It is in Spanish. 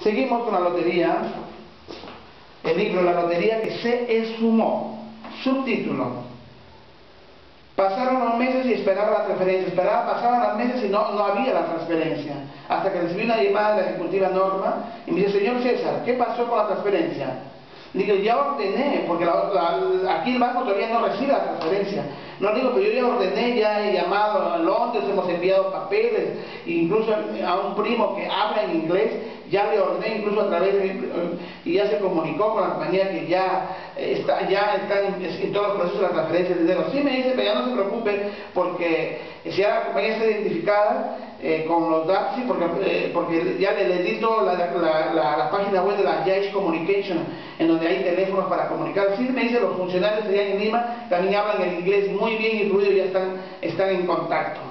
Seguimos con la lotería, el libro La lotería que se esfumó. Subtítulo: pasaron los meses y esperaba la transferencia. Pasaban los meses y no había la transferencia. Hasta que recibí una llamada de la ejecutiva Norma y me dice: señor César, ¿qué pasó con la transferencia? Digo, ya ordené, porque aquí el banco todavía no recibe la transferencia. No, digo, pero yo ya ordené, ya he llamado a Londres, hemos enviado papeles, incluso a un primo que habla en inglés, ya le ordené incluso a través de y ya se comunicó con la compañía que ya está en todos los procesos de la transferencia de dinero. Sí, me dice, pero ya no se preocupe, porque si la compañía está identificada con los datos, sí, porque ya le edito la página web de la Yates Communication, en donde hay teléfonos para comunicar. Sí, me dice, los funcionarios allá en Lima también hablan el inglés muy bien y fluido, ya están en contacto.